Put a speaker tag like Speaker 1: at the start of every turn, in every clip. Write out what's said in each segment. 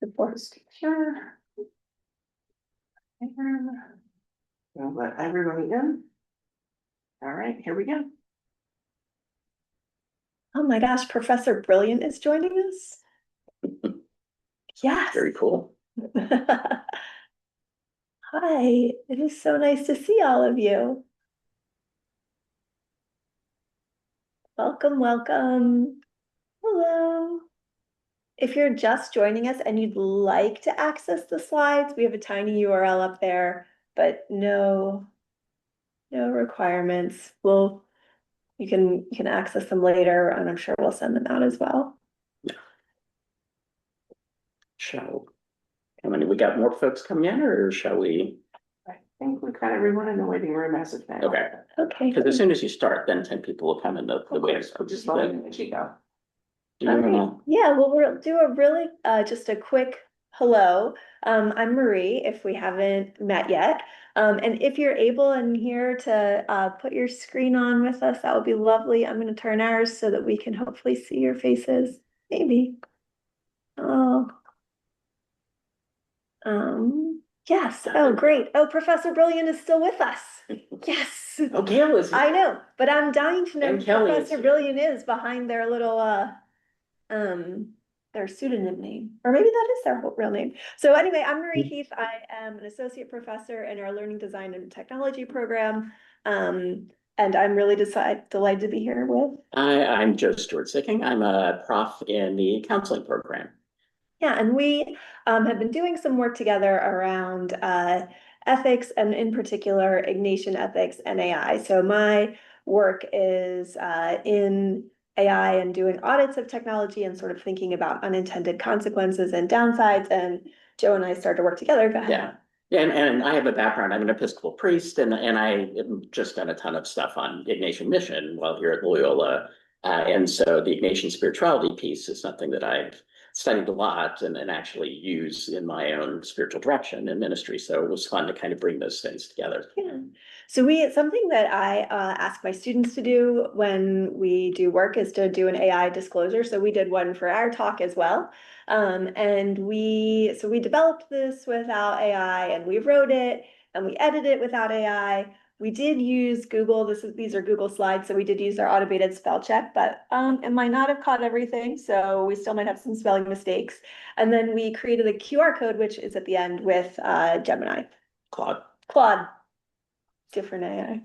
Speaker 1: Supports teacher. We'll let everybody in. All right, here we go.
Speaker 2: Oh my gosh, Professor Brilliant is joining us. Yes.
Speaker 1: Very cool.
Speaker 2: Hi, it is so nice to see all of you. Welcome, welcome. Hello. If you're just joining us and you'd like to access the slides, we have a tiny URL up there, but no requirements. You can access them later, and I'm sure we'll send them out as well.
Speaker 1: Yeah. We got more folks coming in, or shall we? I think we've got everyone in the waiting room as of now. Okay.
Speaker 2: Okay.
Speaker 1: Because as soon as you start, then 10 people will come in the waiting room.
Speaker 2: We'll
Speaker 1: just
Speaker 2: let
Speaker 1: you go.
Speaker 2: Yeah, well, we'll do a really just a quick hello. I'm Marie, if we haven't met yet. And if you're able in here to put your screen on with us, that would be lovely. I'm going to turn ours so that we can hopefully see your faces. Maybe. Oh. Yes. Oh, great. Oh, Professor Brilliant is still with us. Yes.
Speaker 1: Oh, Gail is.
Speaker 2: I know, but I'm dying to know who Professor
Speaker 1: is
Speaker 2: Brilliant is behind their little their pseudonym name, or maybe that is their real name. So anyway, I'm Marie Heath. I am an associate professor in our learning design and technology program. And I'm really delighted to be here with.
Speaker 1: I'm Joe Stewart-Sicking. I'm a prof in the counseling program.
Speaker 2: Yeah, and we have been doing some work together around ethics, and in particular, Ignatian ethics and AI. So my work is in AI and doing audits of technology and sort of thinking about unintended consequences and downsides. And Joe and I started to work together. Go ahead.
Speaker 1: Yeah, and I have a background. I'm an Episcopal priest, and I have just done a ton of stuff on Ignatian mission while here at Loyola. And so the Ignatian spirituality piece is something that I've studied a lot and actually use in my own spiritual direction and ministry. So it was fun to kind of bring those things together.
Speaker 2: Yeah. So something that I ask my students to do when we do work is to do an AI disclosure. So we did one for our talk as well. And we developed this without AI, and we wrote it and we edited it without AI. We did use Google. These are Google slides, so we did use our automated spell check, but it might not have caught everything, so we still might have some spelling mistakes. And then we created a QR code, which is at the end with Gemini. Claude. Different AI.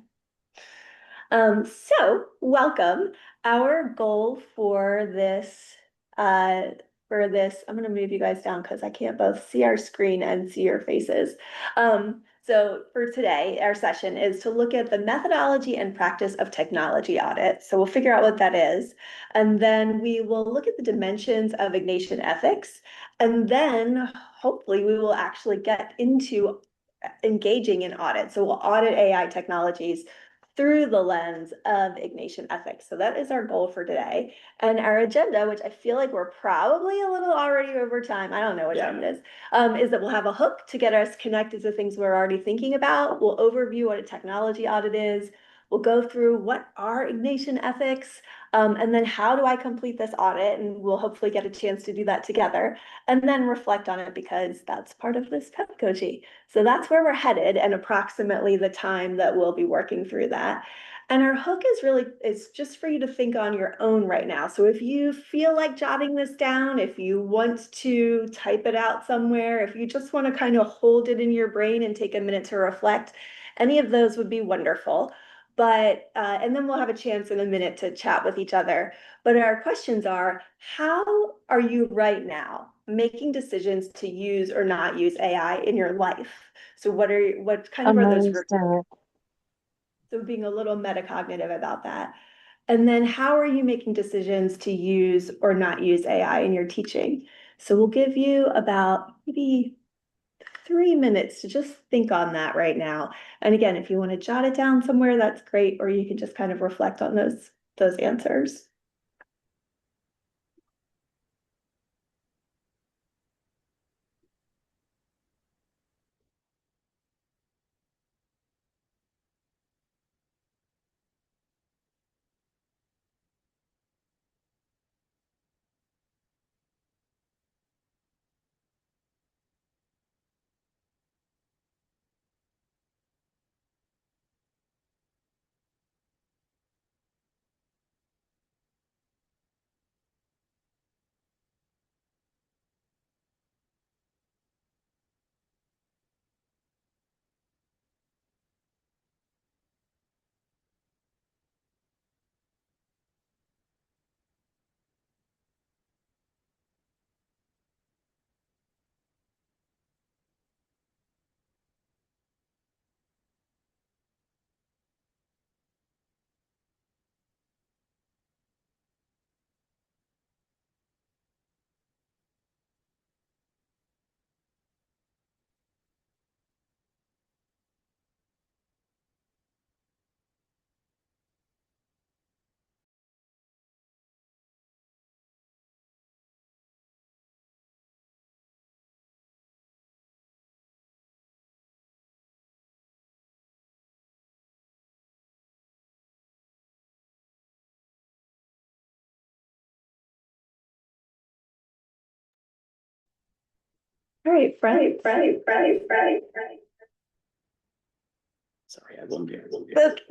Speaker 2: So welcome. Our goal for this, I'm going to move you guys down because I can't both see our screen and see your faces. So for today, our session is to look at the methodology and practice of technology audit. So we'll figure out what that is. And then we will look at the dimensions of Ignatian ethics. And then hopefully we will actually get into engaging in audit. So we'll audit AI technologies through the lens of Ignatian ethics. So that is our goal for today. And our agenda, which I feel like we're probably a little already over time, I don't know what time it is that we'll have a hook to get us connected to things we're already thinking about. We'll overview what a technology audit is. We'll go through what are Ignatian ethics, and then how do I complete this audit? And we'll hopefully get a chance to do that together and then reflect on it, because that's part of this pedagogy. So that's where we're headed, and approximately the time that we'll be working through that. And our hook is just for you to think on your own right now. So if you feel like jotting this down, if you want to type it out somewhere, if you just want to kind of hold it in your brain and take a minute to reflect, any of those would be wonderful. But and then we'll have a chance in a minute to chat with each other. But our questions are, how are you right now making decisions to use or not use AI in your life? So what kind of are those? So being a little metacognitive about that. And then how are you making decisions to use or not use AI in your teaching? So we'll give you about maybe 3 minutes to just think on that right now. And again, if you want to jot it down somewhere, that's great, or you can just kind of reflect on those answers. All right, friends.
Speaker 1: Sorry, I won't be able to.
Speaker 2: Okay.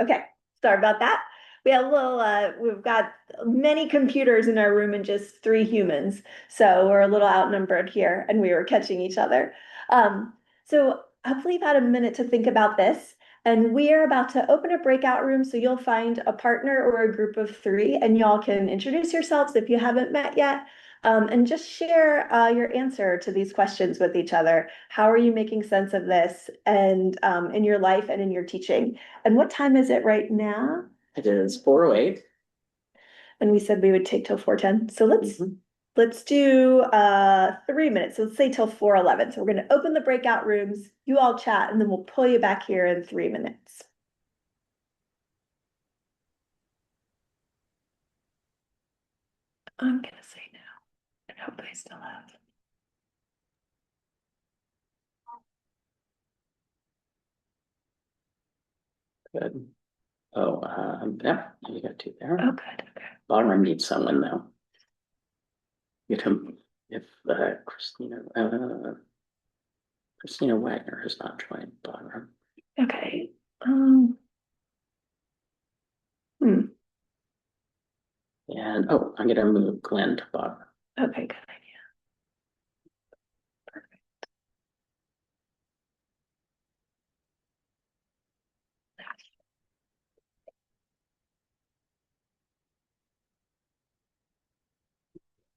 Speaker 2: Okay, sorry about that. We have a little, we've got many computers in our room and just three humans. So we're a little outnumbered here and we were catching each other. So hopefully you've had a minute to think about this. And we are about to open a breakout room. So you'll find a partner or a group of three, and y'all can introduce yourselves if you haven't met yet. And just share your answer to these questions with each other. How are you making sense of this and in your life and in your teaching? And what time is it right now?
Speaker 1: It is 4:08.
Speaker 2: And we said we would take till 4:10. So let's do 3 minutes. So let's say till 4:11. So we're gonna open the breakout rooms, you all chat, and then we'll pull you back here in 3 minutes. I'm gonna say no and hope they still have.
Speaker 1: Good. Oh, yeah, you got two there.
Speaker 2: Oh, good. Okay.
Speaker 1: Ballroom needs someone though. Get him if Christina Wagner has not joined Ballroom.
Speaker 2: Okay. Um, hmm.
Speaker 1: And oh, I'm gonna move Glenn to Ballroom.
Speaker 2: Okay, good idea.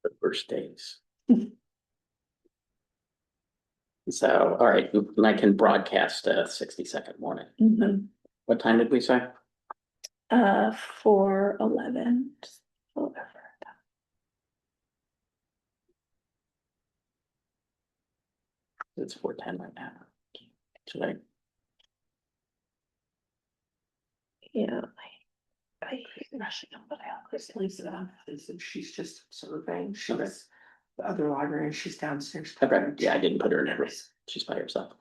Speaker 1: The first days. So, all right, and I can broadcast a 60-second warning.
Speaker 2: Mhm.
Speaker 1: What time did we say?
Speaker 2: 4:11. Whatever.
Speaker 1: It's 4:10 right now. Should I?
Speaker 2: Yeah. I hate rushing them, but I always
Speaker 3: Lisa, she's just observing. She's the other librarian. She's downstairs.
Speaker 1: Okay, yeah, I didn't put her in her. She's by herself.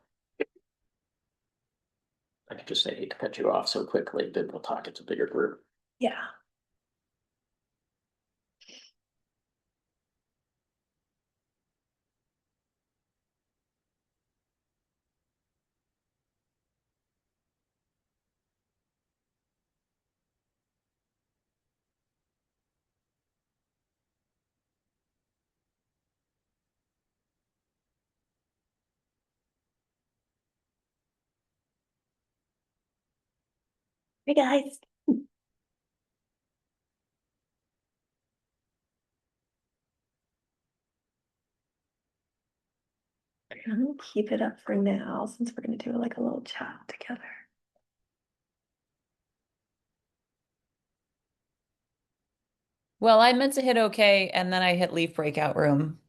Speaker 1: I could just say, I hate to cut you off so quickly, but we'll talk. It's a bigger group.
Speaker 2: Yeah. Hey guys. I'm gonna keep it up for now since we're gonna do like a little chat together.
Speaker 4: Well, I meant to hit OK and then I hit leave breakout room.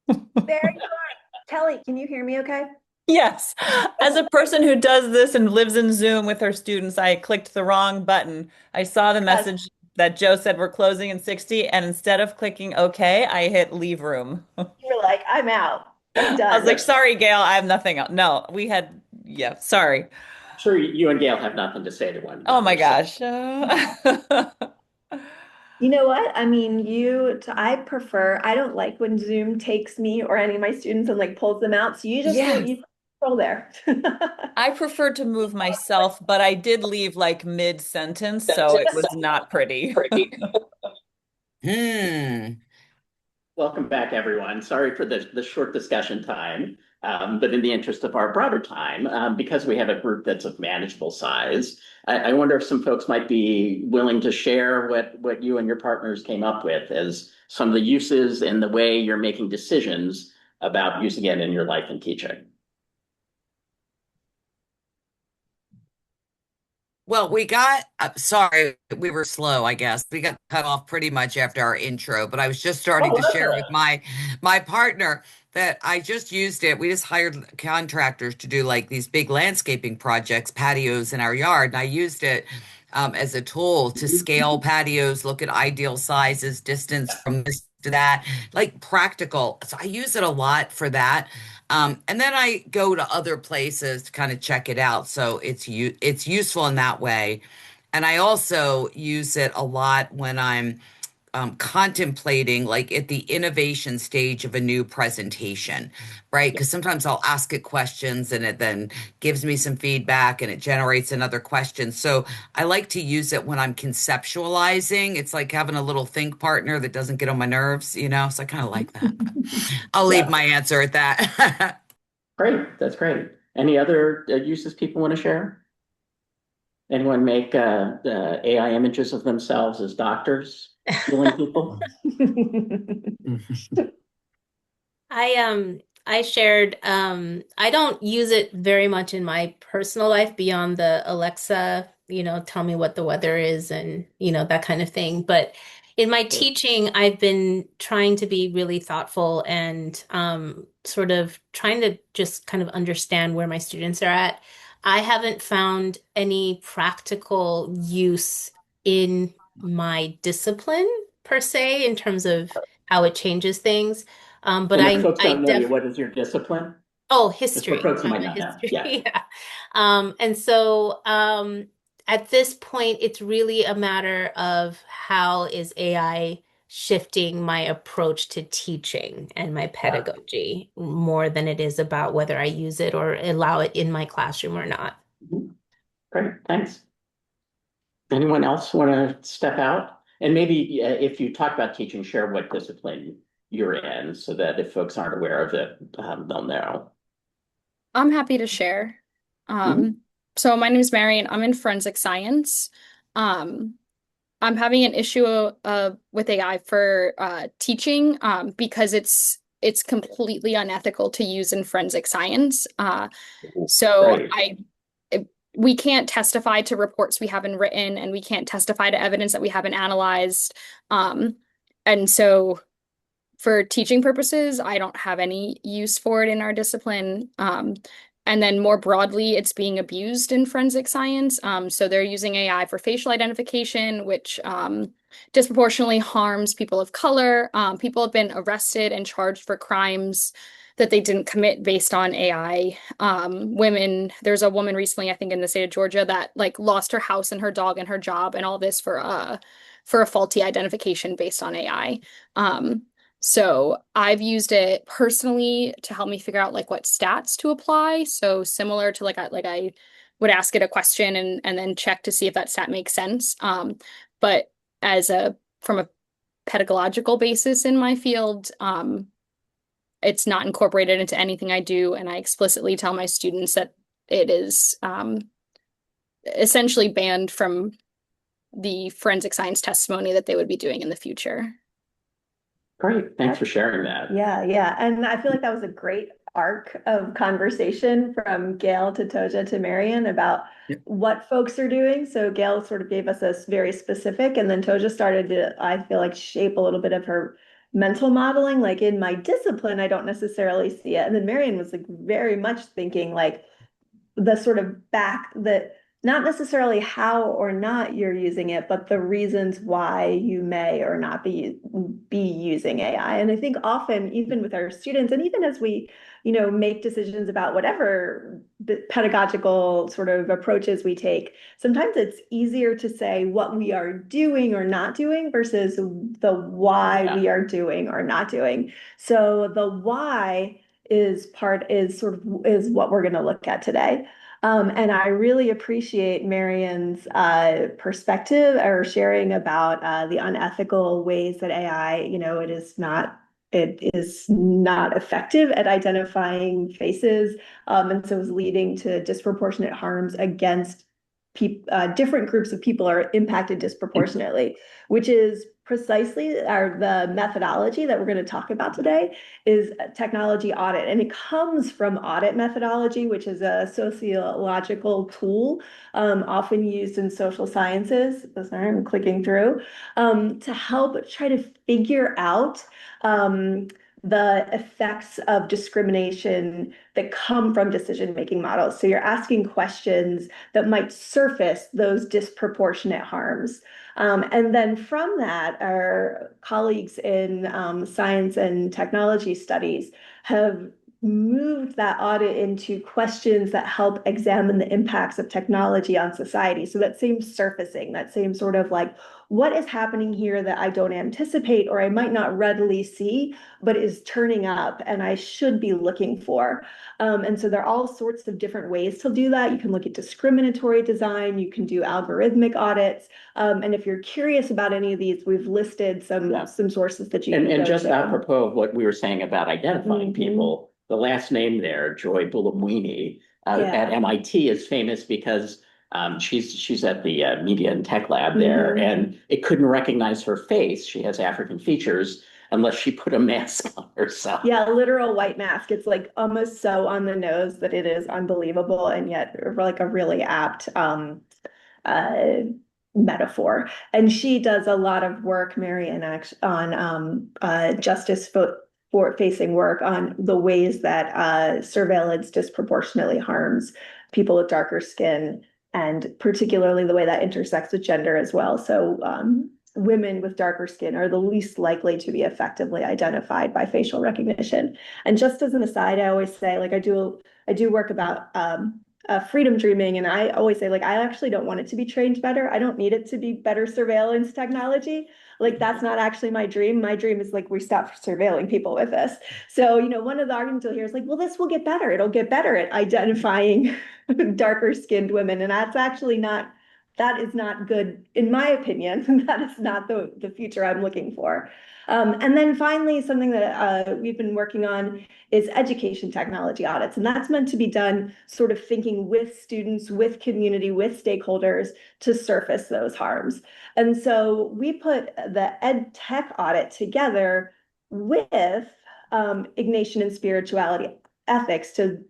Speaker 2: There you are. Kelly, can you hear me okay?
Speaker 4: Yes. As a person who does this and lives in Zoom with her students, I clicked the wrong button. I saw the message that Joe said we're closing in 60, and instead of clicking OK, I hit leave room.
Speaker 2: You were like, I'm out. I'm
Speaker 4: I was
Speaker 2: done.
Speaker 4: like, sorry, Gail, I have nothing else. No, we had, yeah, sorry.
Speaker 1: I'm sure you and Gail have nothing to say to one
Speaker 4: Oh my
Speaker 1: another. So.
Speaker 4: gosh.
Speaker 2: You know what? I mean, I prefer, I don't like when Zoom takes me or any of my students and like pulls them out. So you just
Speaker 4: Yeah,
Speaker 2: you control there.
Speaker 4: I prefer to move myself, but I did leave like mid-sentence, so it was not pretty.
Speaker 5: Hmm.
Speaker 1: Welcome back, everyone. Sorry for the short discussion time, but in the interest of our broader time, because we have a group that's of manageable size, I wonder if some folks might be willing to share what you and your partners came up with as some of the uses and the way you're making decisions about using it in your life and teaching.
Speaker 5: Well, sorry, we were slow, I guess. We got cut off pretty much after our intro, but I was just starting to share with my partner that I just used it. We just hired contractors to do like these big landscaping projects, patios in our yard, and I used it as a tool to scale patios, look at ideal sizes, distance from this to that, like practical. So I use it a lot for that. And then I go to other places to kind of check it out. So it's useful in that way. And I also use it a lot when I'm contemplating like at the innovation stage of a new presentation, right? Because sometimes I'll ask it questions and it then gives me some feedback and it generates another question. So I like to use it when I'm conceptualizing. It's like having a little think partner that doesn't get on my nerves, you know? So I kind of like that. I'll leave my answer at that.
Speaker 1: Great, that's great. Any other uses people want to share? Anyone make AI images of themselves as doctors, healing people?
Speaker 6: I shared I don't use it very much in my personal life beyond the Alexa, tell me what the weather is and that kind of thing. But in my teaching, I've been trying to be really thoughtful and sort of trying to just kind of understand where my students are at. I haven't found any practical use in my discipline per se in terms of how it changes things. But
Speaker 1: And if folks
Speaker 6: I
Speaker 1: don't know you,
Speaker 6: def
Speaker 1: what is your discipline?
Speaker 6: oh,
Speaker 1: Just for
Speaker 6: history.
Speaker 1: folks who
Speaker 6: I'm
Speaker 1: might
Speaker 6: a
Speaker 1: not know.
Speaker 6: history.
Speaker 1: Yeah.
Speaker 6: Yeah. And so at this point, it's really a matter of how is AI shifting my approach to teaching and my pedagogy more than it is about whether I use it or allow it in my classroom or not.
Speaker 1: Mhm. Great, thanks. Anyone else want to step out? And maybe if you talk about teaching, share what discipline you're in so that if folks aren't aware of it, they'll know.
Speaker 7: I'm happy to share.
Speaker 1: Mhm.
Speaker 7: So my name is Mary and I'm in forensic science. Um, I'm having an issue with AI for teaching because it's completely unethical to use in forensic science. So
Speaker 1: Great.
Speaker 7: we can't testify to reports we haven't written, and we can't testify to evidence that we haven't analyzed. And so for teaching purposes, I don't have any use for it in our discipline. And then more broadly, it's being abused in forensic science. So they're using AI for facial identification, which disproportionately harms people of color. People have been arrested and charged for crimes that they didn't commit based on AI. There's a woman recently, I think in the state of Georgia, that like lost her house and her dog and her job and all this for a faulty identification based on AI. So I've used it personally to help me figure out like what stats to apply. So similar to I would ask it a question and then check to see if that stat makes sense. But from a pedagogical basis in my field, it's not incorporated into anything I do, and I explicitly tell my students that it is essentially banned from the forensic science testimony that they would be doing in the future.
Speaker 1: Great, thanks for sharing that.
Speaker 2: Yeah. And I feel like that was a great arc of conversation from Gail to Toja to Marian about what folks are doing. So Gail sort of gave us a very specific, and then Toja started to, I feel like, shape a little bit of her mental modeling. Like in my discipline, I don't necessarily see it. And then Marian was like very much thinking like the sort of not necessarily how or not you're using it, but the reasons why you may or not be using AI. And I think often, even with our students, and even as we, make decisions about whatever pedagogical sort of approaches we take, sometimes it's easier to say what we are doing or not doing versus the why we are doing or not doing. So the why is what we're going to look at today. And I really appreciate Marian's perspective or sharing about the unethical ways that AI, it is not effective at identifying faces, and so is leading to disproportionate harms against different groups of people are impacted disproportionately, which is precisely the methodology that we're going to talk about today is technology audit. And it comes from audit methodology, which is a sociological tool often used in social sciences. Sorry, I'm clicking through to help try to figure out the effects of discrimination that come from decision-making models. So you're asking questions that might surface those disproportionate harms. And then from that, our colleagues in science and technology studies have moved that audit into questions that help examine the impacts of technology on society. So that same surfacing, that same sort of like, what is happening here that I don't anticipate or I might not readily see, but is turning up and I should be looking for. And so there are all sorts of different ways to do that. You can look at discriminatory design, you can do algorithmic audits. And if you're curious about any of these, we've listed some sources that you can
Speaker 1: And
Speaker 2: go
Speaker 1: just
Speaker 2: to.
Speaker 1: apropos of what we were saying about identifying people, the last name there, Joy Bulamwini, at MIT is famous because she's at the Media and Tech Lab there, and it couldn't recognize her face. She has African features unless she put a mask on herself.
Speaker 2: Yeah, literal white mask. It's like almost so on the nose that it is unbelievable, and yet like a really apt uh, metaphor. And she does a lot of work, Marian, on justice for facing work on the ways that surveillance disproportionately harms people with darker skin, and particularly the way that intersects with gender as well. So women with darker skin are the least likely to be effectively identified by facial recognition. And just as an aside, I always say, like, I do work about freedom dreaming, and I always say, like, I actually don't want it to be trained better. I don't need it to be better surveillance technology. Like, that's not actually my dream. My dream is like we stop surveilling people with this. So, you know, one of the arguments you'll hear is like, well, this will get better. It'll get better at identifying darker skinned women. And that's actually not, that is not good, in my opinion. That is not the future I'm looking for. And then finally, something that we've been working on is education technology audits. And that's meant to be done sort of thinking with students, with community, with stakeholders to surface those harms. And so we put the ed tech audit together with Ignatian and spirituality ethics to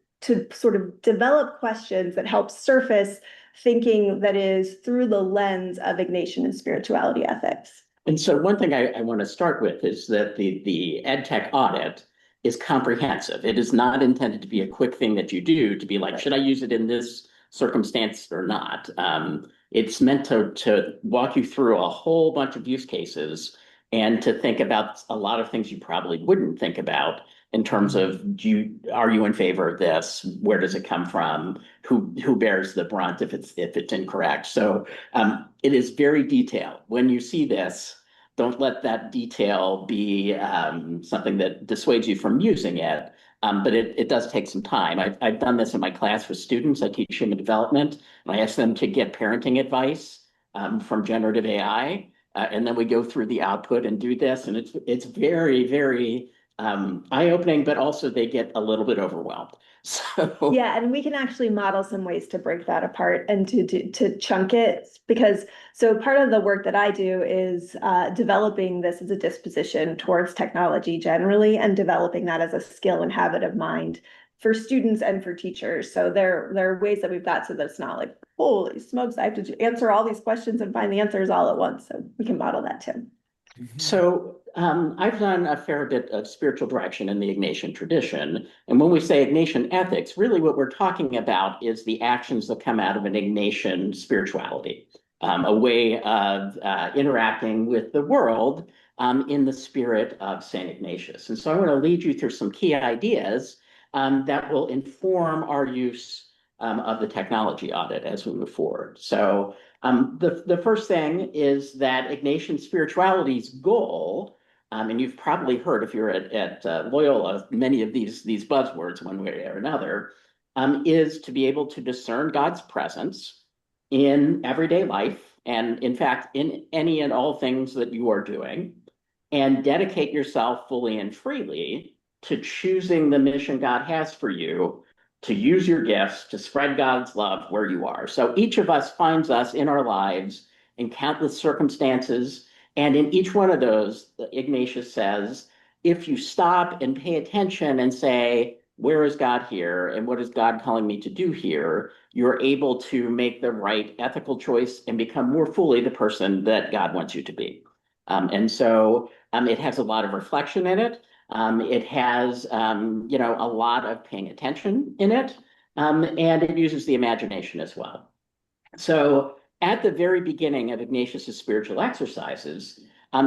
Speaker 2: sort of develop questions that help surface thinking that is through the lens of Ignatian and spirituality ethics.
Speaker 1: And so one thing I want to start with is that the ed tech audit is comprehensive. It is not intended to be a quick thing that you do to be like, should I use it in this circumstance or not? It's meant to walk you through a whole bunch of use cases and to think about a lot of things you probably wouldn't think about in terms of are you in favor of this? Where does it come from? Who bears the brunt if it's incorrect? So it is very detailed. When you see this, don't let that detail be something that dissuades you from using it. But it does take some time. I've done this in my class with students. I teach human development, and I ask them to get parenting advice from generative AI. And then we go through the output and do this. And it's very, very eye-opening, but also they get a little bit overwhelmed. So
Speaker 2: yeah, and we can actually model some ways to break that apart and to chunk it, because so part of the work that I do is developing this as a disposition towards technology generally, and developing that as a skill and habit of mind for students and for teachers. So there are ways that we've got so that it's not like, holy smokes, I have to answer all these questions and find the answers all at once. So we can model that too.
Speaker 1: So I've done a fair bit of spiritual direction in the Ignatian tradition. And when we say Ignatian ethics, really what we're talking about is the actions that come out of an Ignatian spirituality, a way of interacting with the world in the spirit of St. Ignatius. And so I want to lead you through some key ideas that will inform our use of the technology audit as we move forward. So the first thing is that Ignatian spirituality's goal, and you've probably heard if you're at Loyola many of these buzzwords one way or another, is to be able to discern God's presence in everyday life, and in fact, in any and all things that you are doing, and dedicate yourself fully and freely to choosing the mission God has for you, to use your gifts to spread God's love where you are. So each of us finds us in our lives in countless circumstances. And in each one of those, Ignatius says, if you stop and pay attention and say, where is God here? And what is God calling me to do here? You're able to make the right ethical choice and become more fully the person that God wants you to be. And so it has a lot of reflection in it. It has, a lot of paying attention in it, and it uses the imagination as well. So at the very beginning of Ignatius's spiritual exercises,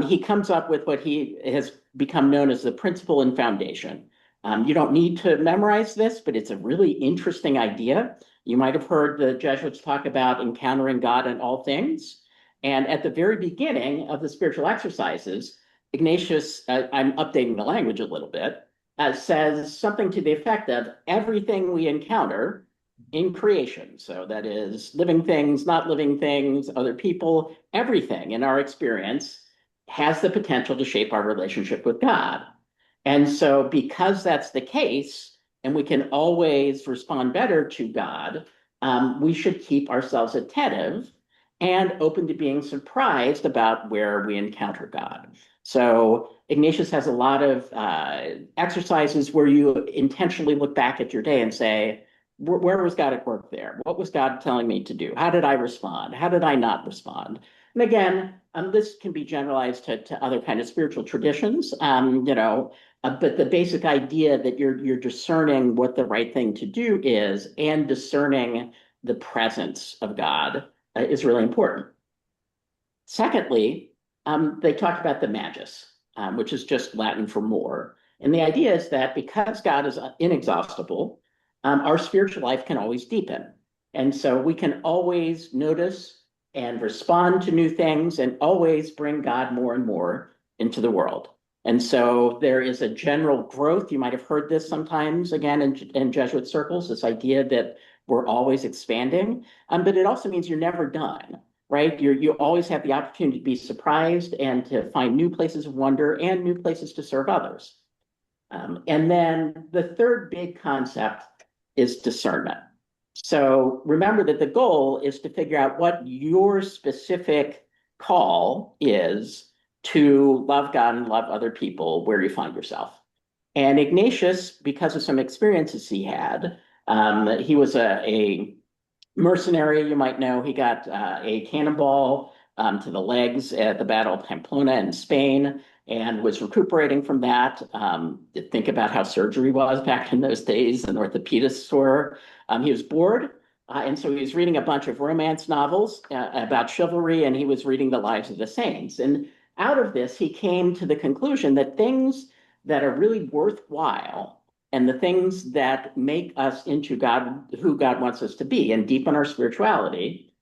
Speaker 1: he comes up with what he has become known as the principle and foundation. You don't need to memorize this, but it's a really interesting idea. You might have heard the Jesuits talk about encountering God in all things. And at the very beginning of the spiritual exercises, Ignatius, I'm updating the language a little bit, says something to the effect of everything we encounter in creation. So that is living things, not living things, other people, everything in our experience has the potential to shape our relationship with God. And so, because that's the case, and we can always respond better to God, we should keep ourselves attentive and open to being surprised about where we encounter God. So, Ignatius has a lot of exercises where you intentionally look back at your day and say, where was God at work there? What was God telling me to do? How did I respond? How did I not respond? And again, this can be generalized to other kind of spiritual traditions. But the basic idea that you're discerning what the right thing to do is and discerning the presence of God is really important. Secondly, they talk about the magis, which is just Latin for more. And the idea is that because God is inexhaustible, our spiritual life can always deepen. And so we can always notice and respond to new things and always bring God more and more into the world. And so there is a general growth. You might have heard this sometimes, again, in Jesuit circles, this idea that we're always expanding. But it also means you're never done, right? You always have the opportunity to be surprised and to find new places of wonder and new places to serve others. And then the third big concept is discernment. So remember that the goal is to figure out what your specific call is to love God and love other people where you find yourself. And Ignatius, because of some experiences he had, he was a mercenary, you might know. He got a cannonball to the legs at the Battle of Pamplona in Spain and was recuperating from that. Think about how surgery was back in those days, and orthopedists were. He was bored, and so he was reading a bunch of romance novels about chivalry, and he was reading the lives of the saints. And out of this, he came to the conclusion that things that are really worthwhile and the things that make us into God, who God wants us to be, and deepen our spirituality,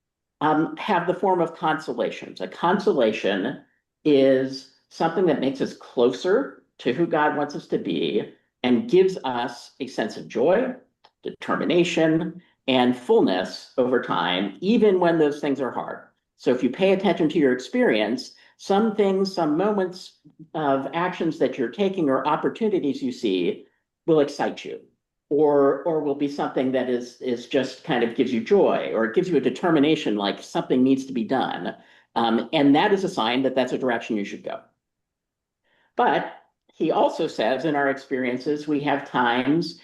Speaker 1: have the form of consolations. A consolation is something that makes us closer to who God wants us to be and gives us a sense of joy, determination, and fullness over time, even when those things are hard. So if you pay attention to your experience, some things, some moments of actions that you're taking or opportunities you see will excite you, or will be something that is just kind of gives you joy, or it gives you a determination like something needs to be done. And that is a sign that that's a direction you should go. But he also says in our experiences, we have times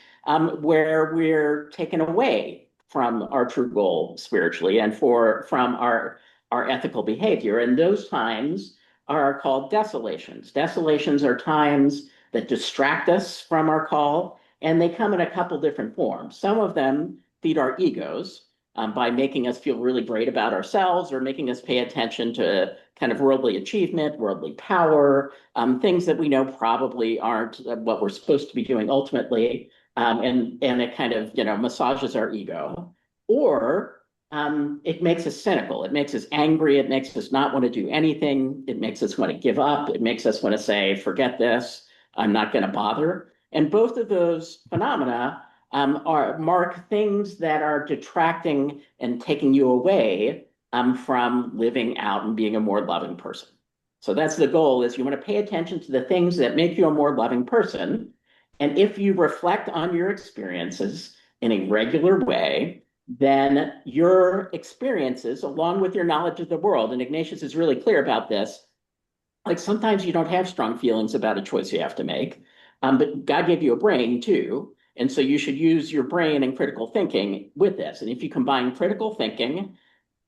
Speaker 1: where we're taken away from our true goal spiritually and from our ethical behavior. And those times are called desolations. Desolations are times that distract us from our call, and they come in a couple different forms. Some of them feed our egos by making us feel really great about ourselves or making us pay attention to kind of worldly achievement, worldly power, things that we know probably aren't what we're supposed to be doing ultimately. And it kind of, massages our ego. Or it makes us cynical. It makes us angry. It makes us not want to do anything. It makes us want to give up. It makes us want to say, forget this. I'm not going to bother. And both of those phenomena mark things that are detracting and taking you away from living out and being a more loving person. So that's the goal, is you want to pay attention to the things that make you a more loving person. And if you reflect on your experiences in a regular way, then your experiences, along with your knowledge of the world, and Ignatius is really clear about this, like sometimes you don't have strong feelings about a choice you have to make, but God gave you a brain too. And so you should use your brain and critical thinking with this. And if you combine critical thinking,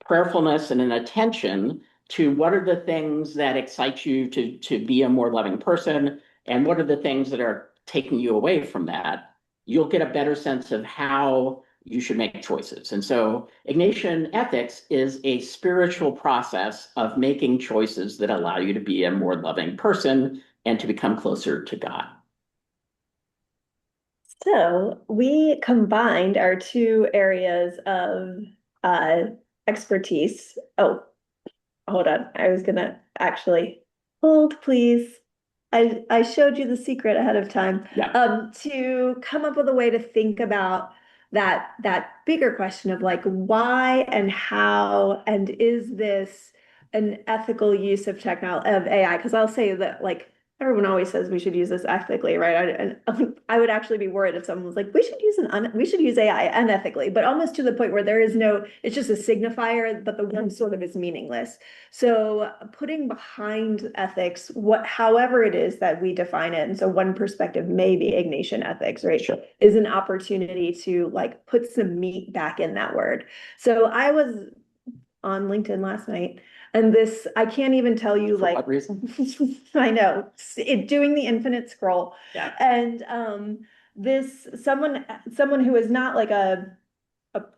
Speaker 1: prayerfulness, and an attention to what are the things that excite you to be a more loving person, and what are the things that are taking you away from that, you'll get a better sense of how you should make choices. And so Ignatian ethics is a spiritual process of making choices that allow you to be a more loving person and to become closer to God.
Speaker 2: So we combined our two areas of uh expertise. Oh, hold on. I was gonna actually hold, please. I showed you the secret ahead of time.
Speaker 1: Yeah.
Speaker 2: To come up with a way to think about that bigger question of like why and how and is this an ethical use of of AI? Because I'll say that like everyone always says we should use this ethically, right? And I would actually be worried if someone was like, we should use AI unethically, but almost to the point where there is no, it's just a signifier, but the one sort of is meaningless. So putting behind ethics, however it is that we define it, and so one perspective may be Ignatian ethics, right?
Speaker 1: Sure.
Speaker 2: Is an opportunity to like put some meat back in that word. So I was on LinkedIn last night, and this I can't even tell you
Speaker 1: For
Speaker 2: like
Speaker 1: what reason?
Speaker 2: I know doing the infinite scroll,
Speaker 1: Yeah.
Speaker 2: and this someone who is not like a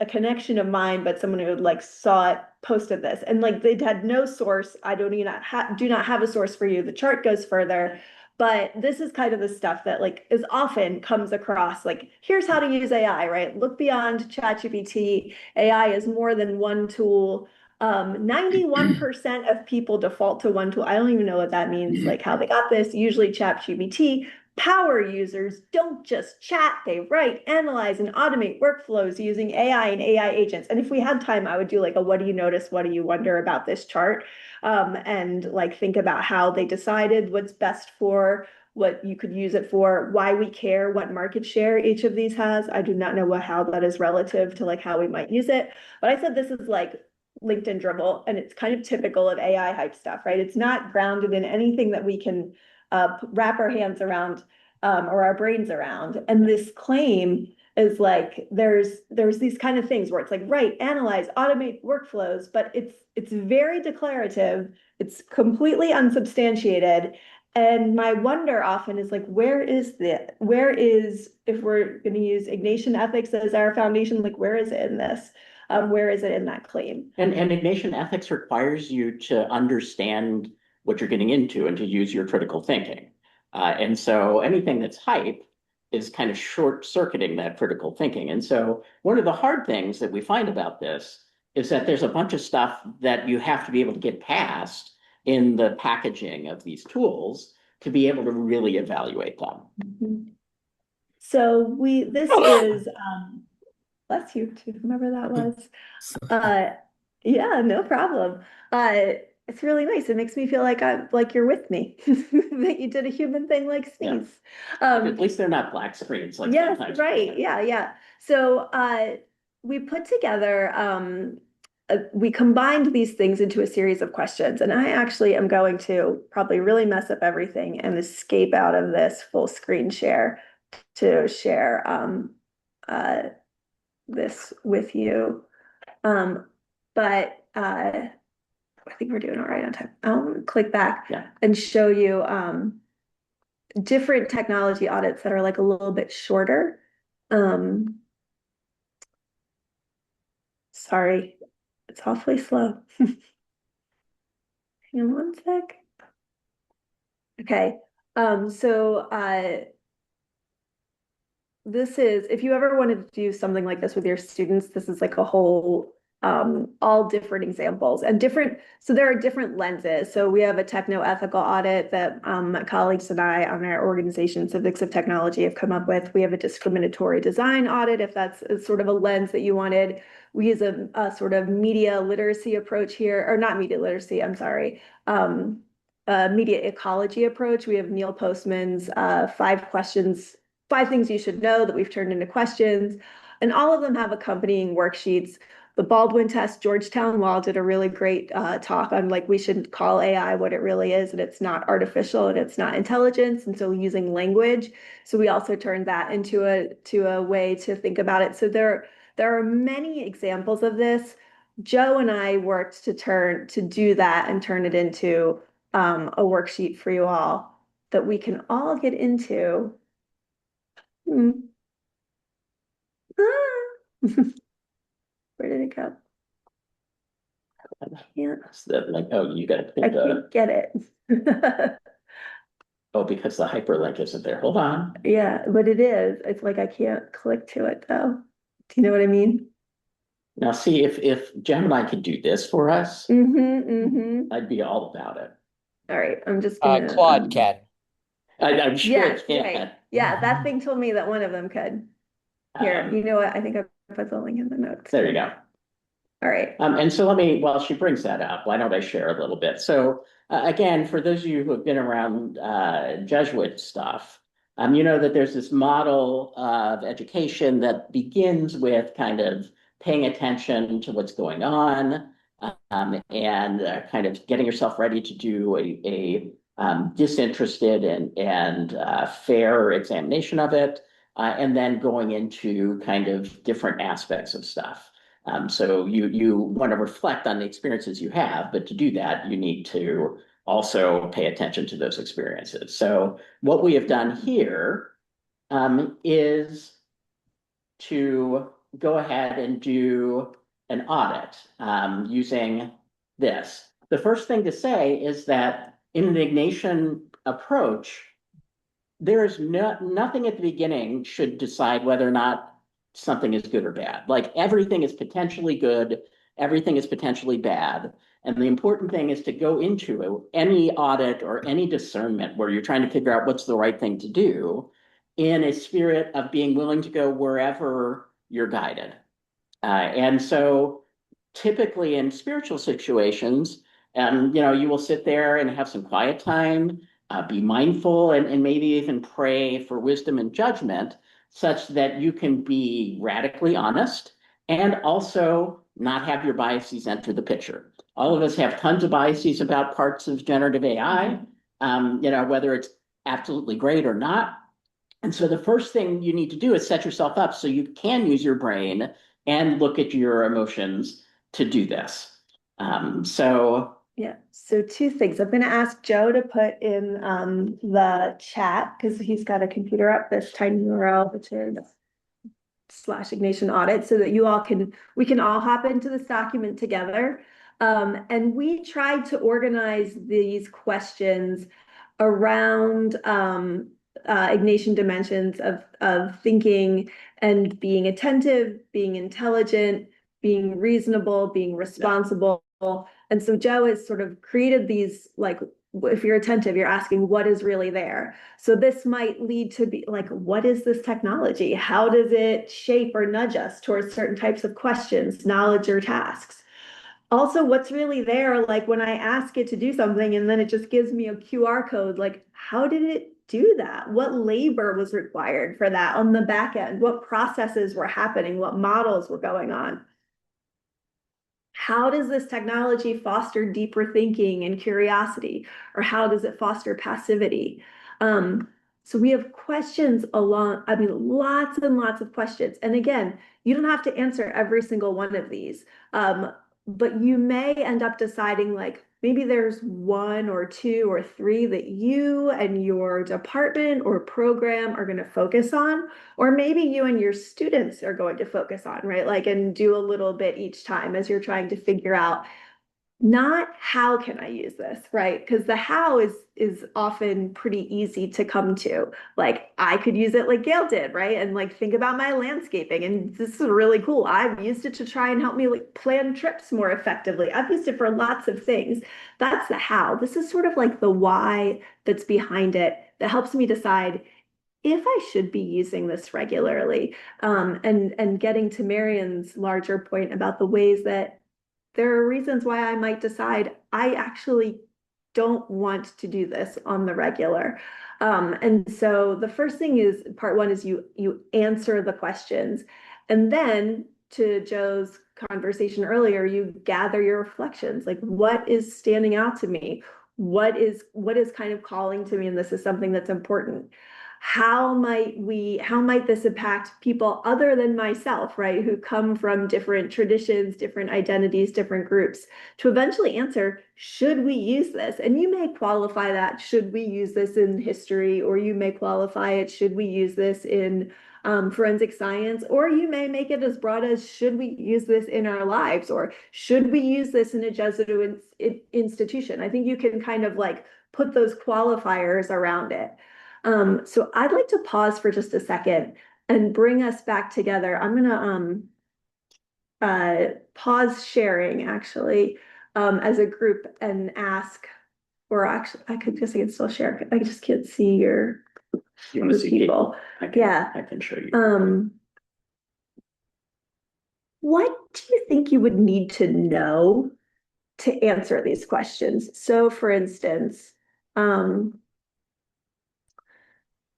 Speaker 2: connection of mine, but someone who like saw it posted this, and like they had no source. I don't even do not have a source for you. The chart goes further, but this is kind of the stuff that like is often comes across. Like here's how to use AI, right? Look beyond ChatGPT. AI is more than one tool. 91% of people default to one tool. I don't even know what that means, like how they got this. Usually ChatGPT. Power users don't just chat, they write, analyze, and automate workflows using AI and AI agents. And if we had time, I would do like a what do you notice, what do you wonder about this chart? And like think about how they decided what's best for what you could use it for, why we care, what market share each of these has. I do not know how that is relative to like how we might use it. But I said this is like LinkedIn dribble, and it's kind of typical of AI hype stuff, right? It's not grounded in anything that we can wrap our hands around or our brains around. And this claim is like there's these kind of things where it's like write, analyze, automate workflows, but it's very declarative. It's completely unsubstantiated. And my wonder often is like, where is if we're going to use Ignatian ethics as our foundation, like where is it in this? Where is it in that claim?
Speaker 1: And Ignatian ethics requires you to understand what you're getting into and to use your critical thinking. And so anything that's hype is kind of short-circuiting that critical thinking. And so one of the hard things that we find about this is that there's a bunch of stuff that you have to be able to get past in the packaging of these tools to be able to really evaluate them.
Speaker 2: Mhm. So this is bless you to whomever that was. Yeah, no problem. It's really nice. It makes me feel like I'm like you're with me, that you did a human thing like
Speaker 1: Yeah.
Speaker 2: sneeze.
Speaker 1: At least they're not black screens like
Speaker 2: Yes,
Speaker 1: sometimes.
Speaker 2: right. Yeah, yeah. So we put together we combined these things into a series of questions, and I actually am going to probably really mess up everything and escape out of this full screen share to share uh this with you. But I think we're doing all right on time. I'll click back and show you different technology audits that are like a little bit shorter. Sorry, it's awfully slow. Hang on one sec. Okay. So this is, if you ever wanted to do something like this with your students, this is like a whole, all different examples and different, so there are different lenses. So we have a techno-ethical audit that my colleagues and I on our organization, Civics of Technology, have come up with. We have a discriminatory design audit, if that's sort of a lens that you wanted. We use a sort of media literacy approach here, or not media literacy, I'm sorry. Media ecology approach. We have Neil Postman's 5 things you should know that we've turned into questions, and all of them have accompanying worksheets. The Baldwin test, Georgetown Law did a really great talk on like we should call AI what it really is, and it's not artificial and it's not intelligence, and so using language. So we also turned that into a way to think about it. So there are many examples of this. Joe and I worked to do that and turn it into a worksheet for you all that we can all get into. Where did it go? Yeah.
Speaker 1: Like, oh, you got to
Speaker 2: I can't get it.
Speaker 1: Oh, because the hyperlink isn't there. Hold on.
Speaker 2: Yeah, but it is. It's like I can't click to it though. Do you know what I mean?
Speaker 1: Now, see if Gemini could do this for us, I'd be all about it.
Speaker 2: All right, I'm just gonna.
Speaker 8: Claude can.
Speaker 1: I'm sure
Speaker 2: Yes,
Speaker 1: it can.
Speaker 2: right. Yeah, that thing told me that one of them could. Here, you know what? I think I put the link in the notes.
Speaker 1: There you go.
Speaker 2: All right.
Speaker 1: And so while she brings that up, why don't I share a little bit? So again, for those of you who have been around Jesuit stuff, you know that there's this model of education that begins with kind of paying attention to what's going on, and kind of getting yourself ready to do a disinterested and fair examination of it, and then going into kind of different aspects of stuff. So you want to reflect on the experiences you have, but to do that, you need to also pay attention to those experiences. So what we have done here is to go ahead and do an audit using this. The first thing to say is that in an Ignatian approach, there is nothing at the beginning should decide whether or not something is good or bad. Like everything is potentially good, everything is potentially bad. And the important thing is to go into any audit or any discernment where you're trying to figure out what's the right thing to do in a spirit of being willing to go wherever you're guided. And so typically in spiritual situations, you will sit there and have some quiet time, be mindful, and maybe even pray for wisdom and judgment such that you can be radically honest and also not have your biases enter the picture. All of us have tons of biases about parts of generative AI, whether it's absolutely great or not. And so the first thing you need to do is set yourself up so you can use your brain and look at your emotions to do this.
Speaker 2: Yeah, so two things. I'm going to ask Joe to put in the chat because he's got a computer up, this tiny URL, which is /Ignatian audit, so that we can all hop into this document together. And we tried to organize these questions around Ignatian dimensions of thinking and being attentive, being intelligent, being reasonable, being responsible. And so Joe has sort of created these, like, if you're attentive, you're asking what is really there. So this might lead to be like, what is this technology? How does it shape or nudge us towards certain types of questions, knowledge, or tasks? Also, what's really there, like when I ask it to do something and then it just gives me a QR code, like how did it do that? What labor was required for that on the back end? What processes were happening? What models were going on? How does this technology foster deeper thinking and curiosity, or how does it foster passivity? So we have questions lots and lots of questions. And again, you don't have to answer every single one of these, but you may end up deciding like maybe there's one or two or three that you and your department or program are going to focus on, or maybe you and your students are going to focus on, right? Like, and do a little bit each time as you're trying to figure out not how can I use this, right? Because the how is often pretty easy to come to. Like I could use it like Gail did, right? And like think about my landscaping, and this is really cool. I've used it to try and help me like plan trips more effectively. I've used it for lots of things. That's the how. This is sort of like the why that's behind it that helps me decide if I should be using this regularly. And getting to Marion's larger point about the ways that there are reasons why I might decide I actually don't want to do this on the regular. And so the first thing is part one is you answer the questions. And then to Joe's conversation earlier, you this your reflections. Like what is standing out to me? What is kind of calling to me? And this is something that's important. How might this impact people other than myself, right? Who come from different traditions, different identities, different groups, to eventually answer, should we use this? And you may qualify that, should we use this in history? Or you may qualify it, should we use this in forensic science? Or you may make it as broad as, should we use this in our lives? Or should we use this in a Jesuit institution? I think you can kind of like put those qualifiers around it. So I'd like to pause for just a second and bring us back together. I'm gonna pause sharing actually as a group and ask, or actually I could still share. I just can't see your
Speaker 1: You want to see
Speaker 2: people. Yeah.
Speaker 1: I can show you.
Speaker 2: What do you think you would need to know to answer these questions? So for instance,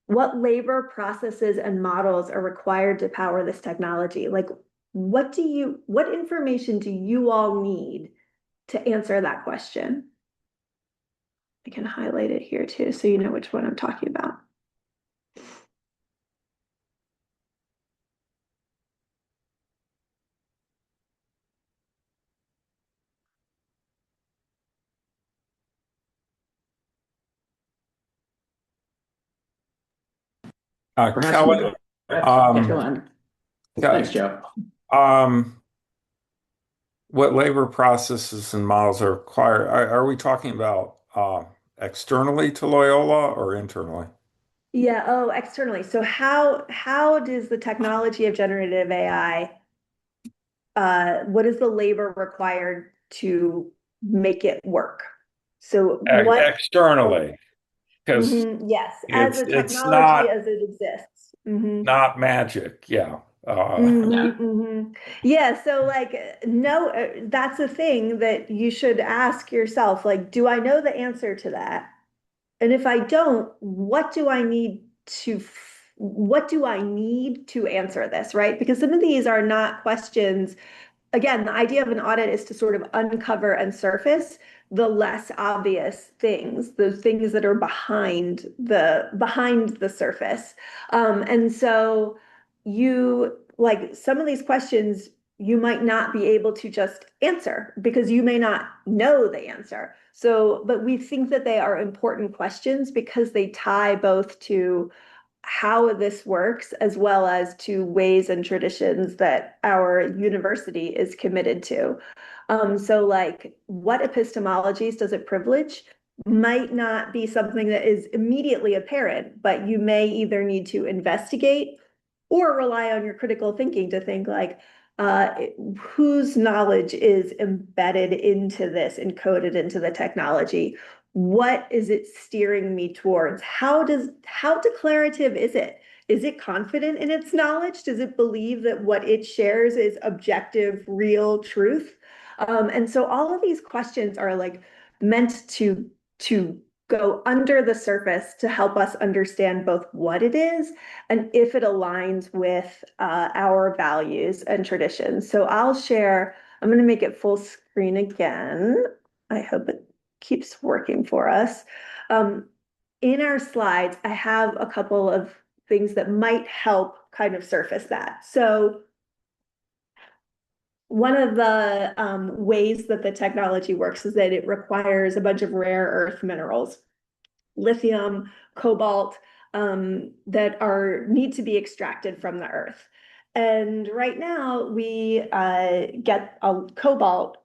Speaker 2: what labor processes and models are required to power this technology? Like, what information do you all need to answer that question? I can highlight it here too, so you know which one I'm talking about.
Speaker 8: Kelly,
Speaker 1: Go on. Thanks, Joe.
Speaker 8: what labor processes and models are required? Are we talking about externally to Loyola or internally?
Speaker 2: Yeah, oh, externally. So how does the technology of generative AI, what is the labor required to make it work? So what
Speaker 8: Externally, because
Speaker 2: yes, as a
Speaker 8: it's
Speaker 2: technology as it exists.
Speaker 8: not magic. Yeah.
Speaker 2: Yeah, so like no, that's a thing that you should ask yourself, like, do I know the answer to that? And if I don't, what do I need to answer this, right? Because some of these are not questions. Again, the idea of an audit is to sort of uncover and surface the less obvious things, those things that are behind the surface. And so you like some of these questions you might not be able to just answer because you may not know the answer. So, but we think that they are important questions because they tie both to how this works, as well as to ways and traditions that our university is committed to. So like what epistemologies does it privilege might not be something that is immediately apparent, but you may either need to investigate or rely on your critical thinking to think like, whose knowledge is embedded into this, encoded into the technology? What is it steering me towards? How declarative is it? Is it confident in its knowledge? Does it believe that what it shares is objective, real truth? And so all of these questions are like meant to go under the surface to help us understand both what it is and if it aligns with our values and traditions. So I'll share, I'm going to make it full screen again. I hope it keeps working for us. In our slides, I have a couple of things that might help kind of surface that. So one of the ways that the technology works is that it requires a bunch of rare earth minerals, lithium, cobalt, that need to be extracted from the earth. And right now we get cobalt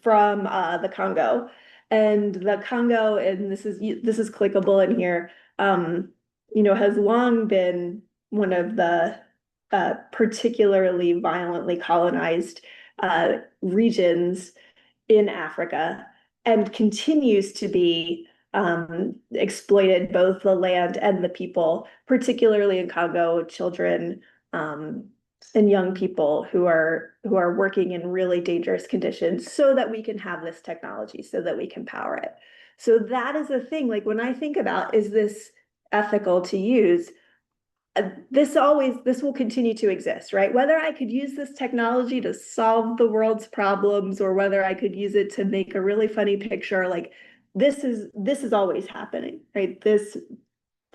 Speaker 2: from the Congo. And the Congo, and this is clickable in here, has long been one of the particularly violently colonized regions in Africa and continues to be exploited, both the land and the people, particularly in Congo, children and young people who are working in really dangerous conditions so that we can have this technology, so that we can power it. So that is the thing, like when I think about, is this ethical to use? This will continue to exist, right? Whether I could use this technology to solve the world's problems or whether I could use it to make a really funny picture, like this is always happening, right?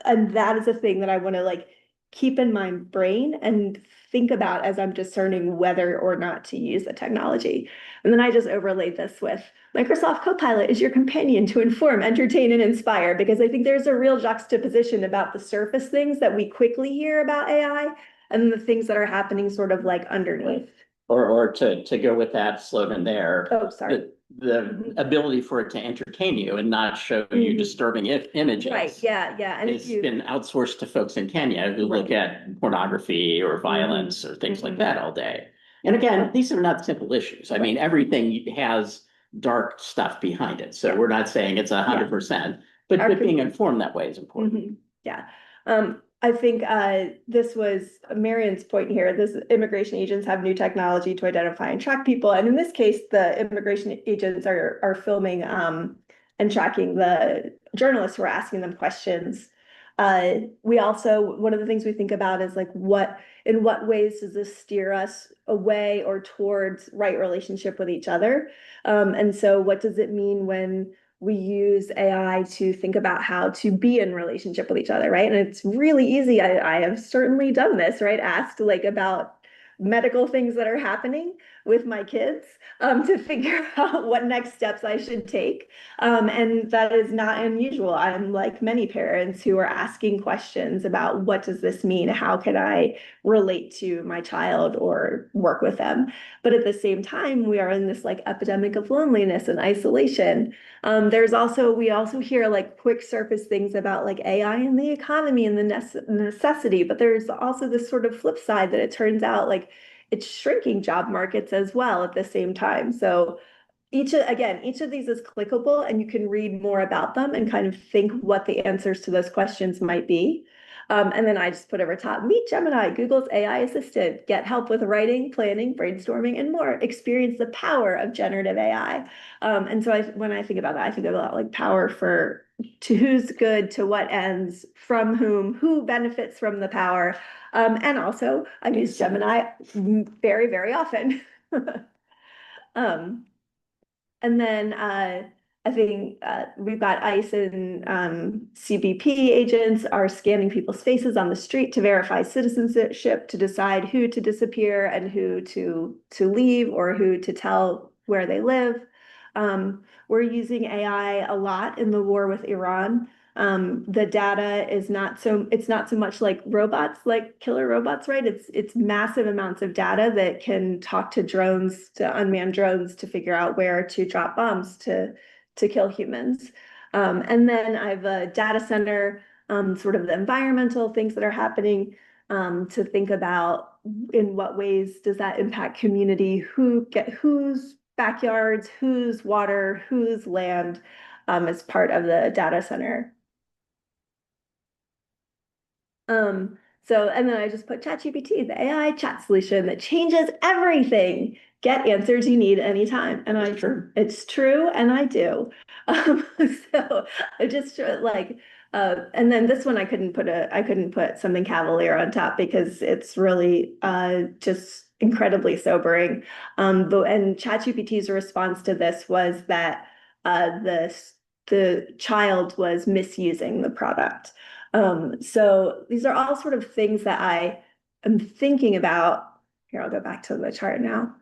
Speaker 2: And that is a thing that I want to like keep in my brain and think about as I'm discerning whether or not to use the technology. And then I just overlaid this with Microsoft Copilot is your companion to inform, entertain, and inspire, because I think there's a real juxtaposition about the surface things that we quickly hear about AI and the things that are happening sort of like underneath.
Speaker 1: or to go with that slogan there,
Speaker 2: Oh, sorry.
Speaker 1: the ability for it to entertain you and not show you disturbing images.
Speaker 2: Right, yeah. And
Speaker 1: It's been outsourced to folks in Kenya who look
Speaker 2: Right.
Speaker 1: at pornography or violence or things like that all day. And again, these are not simple issues. I mean, everything has dark stuff behind it. So
Speaker 2: Yeah.
Speaker 1: we're not saying it's 100%, but being informed that way is important.
Speaker 2: Yeah. I think this was Marion's point here. This immigration agents have new technology to identify and track people. And in this case, the immigration agents are filming and tracking the journalists who are asking them questions. We also, one of the things we think about is like in what ways does this steer us away or towards right relationship with each other? And so what does it mean when we use AI to think about how to be in relationship with each other, right? And it's really easy. I have certainly done this, right? Asked like about medical things that are happening with my kids to figure out what next steps I should take. And that is not unusual. I'm like many parents who are asking questions about what does this mean? How can I relate to my child or work with them? But at the same time, we are in this like epidemic of loneliness and isolation. We also hear like quick surface things about like AI and the economy and the necessity, but there's also this sort of flip side that it turns out like it's shrinking job markets as well at the same time. So each of these is clickable and you can read more about them and kind of think what the answers to those questions might be. And then I just put over top, meet Gemini, Google's AI assistant, get help with writing, planning, brainstorming, and more. Experience the power of generative AI. And so when I think about that, I think about like power to who's good, to what ends, from whom, who benefits from the power. And also I use Gemini very, very often. um, and then I think we've got ICE and CBP agents are scanning people's faces on the street to verify citizenship, to decide who to disappear and who to leave or who to tell where they live. We're using AI a lot in the war with Iran. The data is it's not so much like robots, like killer robots, right? It's massive amounts of data that can talk to drones, to unmanned drones to figure out where to drop bombs to kill humans. And then I have a data center, sort of the environmental things that are happening, to think about in what ways does that impact community, whose backyards, whose water, whose land, as part of the data center. And then I just put ChatGPT, the AI chat solution that changes everything. Get answers you need anytime. And it's true, and I do. So I just like, and then this one I couldn't put something cavalier on top because it's really just incredibly sobering. And ChatGPT's response to this was that the child was misusing the product. So these are all sort of things that I am thinking about. Here, I'll go back to the chart now.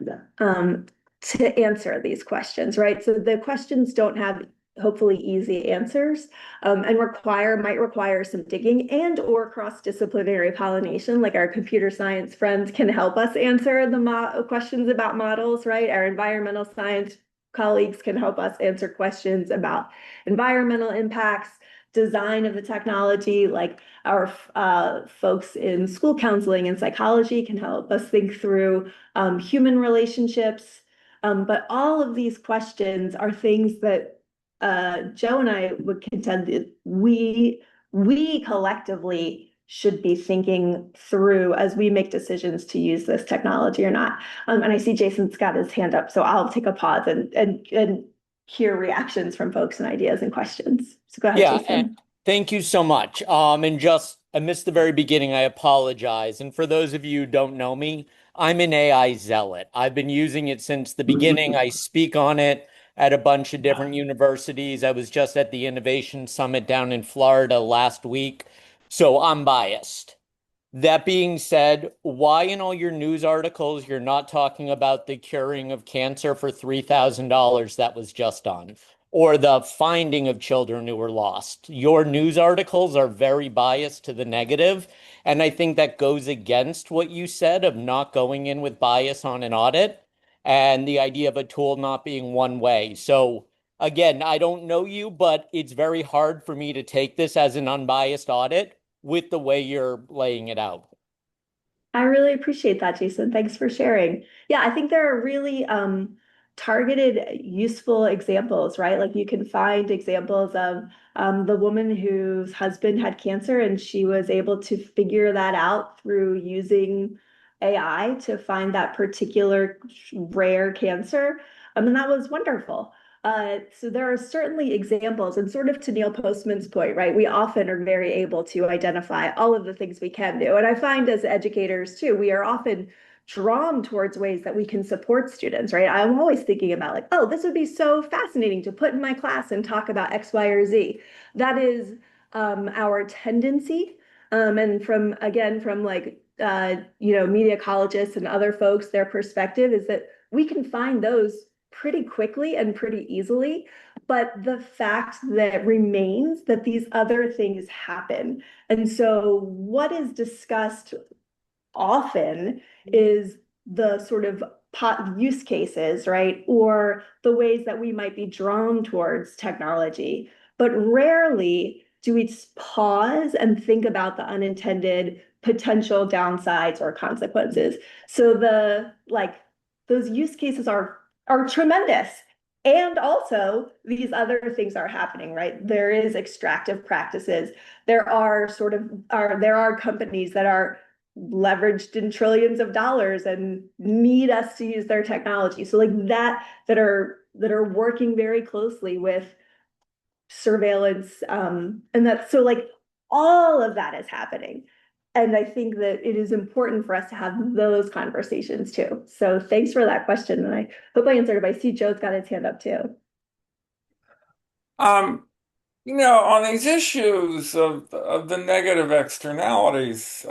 Speaker 2: To answer these questions, right? So the questions don't have hopefully easy answers, and might require some digging and or cross-disciplinary pollination, like our computer science friends can help us answer the questions about models, right? Our environmental science colleagues can help us answer questions about environmental impacts, design of the technology, like our folks in school counseling and psychology can help us think through human relationships. But all of these questions are things that Joe and I would contend that we collectively should be thinking through as we make decisions to use this technology or not. And I see Jason's got his hand up, so I'll take a pause and hear reactions from folks and ideas and questions. So go ahead, Jason.
Speaker 9: Thank you so much. I missed the very beginning. I apologize. And for those of you who don't know me, I'm an AI zealot. I've been using it since the beginning. I speak on it at a bunch of different universities. I was just at the Innovation Summit down in Florida last week, so I'm biased. That being said, why in all your news articles you're not talking about the curing of cancer for $3,000 that was just on? or the finding of children who were lost. Your news articles are very biased to the negative, and I think that goes against what you said of not going in with bias on an audit and the idea of a tool not being one way. So again, I don't know you, but it's very hard for me to take this as an unbiased audit with the way you're laying it out.
Speaker 2: I really appreciate that, Jason. Thanks for sharing. Yeah, I think there are really targeted, useful examples, right? Like you can find examples of the woman whose husband had cancer and she was able to figure that out through using AI to find that particular rare cancer. And that was wonderful. So there are certainly examples, and sort of to Neil Postman's point, right? We often are very able to identify all of the things we can do. And I find as educators too, we are often drawn towards ways that we can support students, right? I'm always thinking about like, oh, this would be so fascinating to put in my class and talk about X, Y, or Z. That is our tendency. And from, again, from like, media ecologists and other folks, their perspective is that we can find those pretty quickly and pretty easily. But the fact that remains that these other things happen. And so what is discussed often is the sort of use cases, right? Or the ways that we might be drawn towards technology. But rarely do we pause and think about the unintended potential downsides or consequences. So those use cases are tremendous. And also these other things are happening, right? There is extractive practices. There are companies that are leveraged in trillions of dollars and need us to use their technology. So like that are working very closely with surveillance. And that's so like all of that is happening. And I think that it is important for us to have those conversations too. So thanks for that question. And I hope I answered it. I see Joe's got his hand up too.
Speaker 8: On these issues of the negative externalities,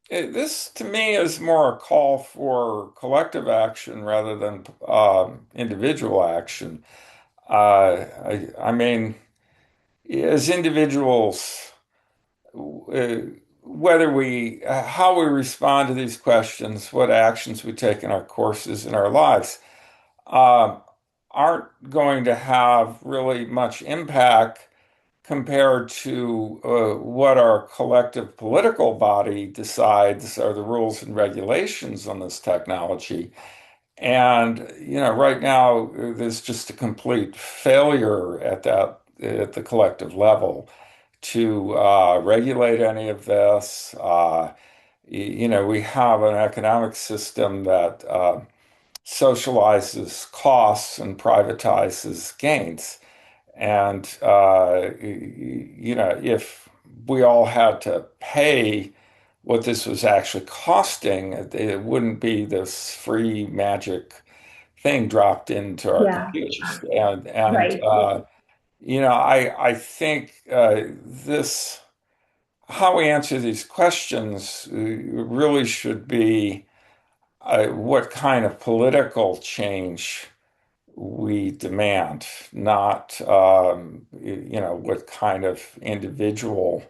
Speaker 8: this to me is more a call for collective action rather than individual action. I mean, as individuals, how we respond to these questions, what actions we take in our courses in our lives, uh, aren't going to have really much impact compared to what our collective political body decides are the rules and regulations on this technology. And, right now there's just a complete failure at the collective level to regulate any of this. We have an economic system that socializes costs and privatizes gains. And, if we all had to pay what this was actually costing, it wouldn't be this free magic thing dropped into our
Speaker 2: Yeah,
Speaker 8: computers. And
Speaker 2: right.
Speaker 8: I think this, how we answer these questions really should be what kind of political change we demand, not what kind of individual.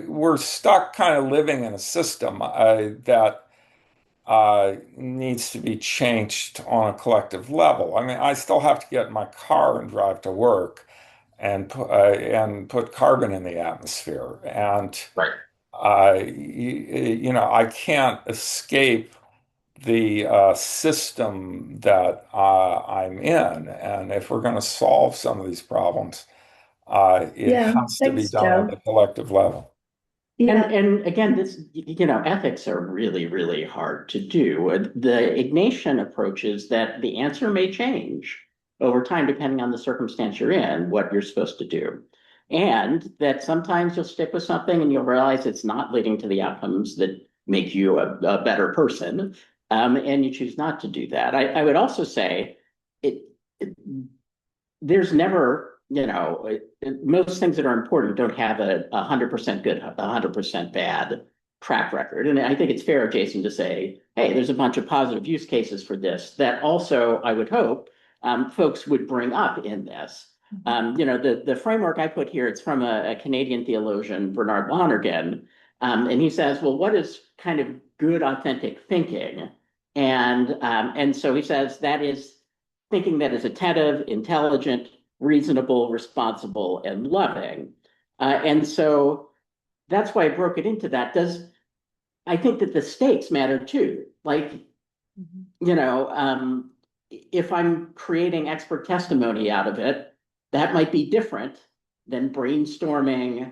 Speaker 8: We're stuck kind of living in a system that needs to be changed on a collective level. I mean, I still have to get in my car and drive to work and put carbon in the atmosphere, and
Speaker 1: Right.
Speaker 8: I can't escape the system that I'm in. And if we're going to solve some of these problems, it
Speaker 2: Yeah,
Speaker 8: has to be
Speaker 2: thanks,
Speaker 8: done at
Speaker 2: Joe.
Speaker 8: the collective level.
Speaker 1: And
Speaker 2: Yeah,
Speaker 1: and again, ethics are really, really hard to do. The Ignatian approach is that the answer may change over time, depending on the circumstance you're in, what you're supposed to do. And that sometimes you'll stick with something and you'll realize it's not leading to the outcomes that make you a better person. And you choose not to do that. I would also say it there's never, most things that are important don't have a 100% good, 100% bad track record. And I think it's fair, Jason, to say, hey, there's a bunch of positive use cases for this that also, I would hope, folks would bring up in this. The framework I put here, it's from a Canadian theologian, Bernard Lonergan, and he says, well, what is kind of good, authentic thinking? And so he says that is thinking that is attentive, intelligent, reasonable, responsible, and loving. And so that's why I broke it into that. I think that the stakes matter too. Like, if I'm creating expert testimony out of it, that might be different than brainstorming,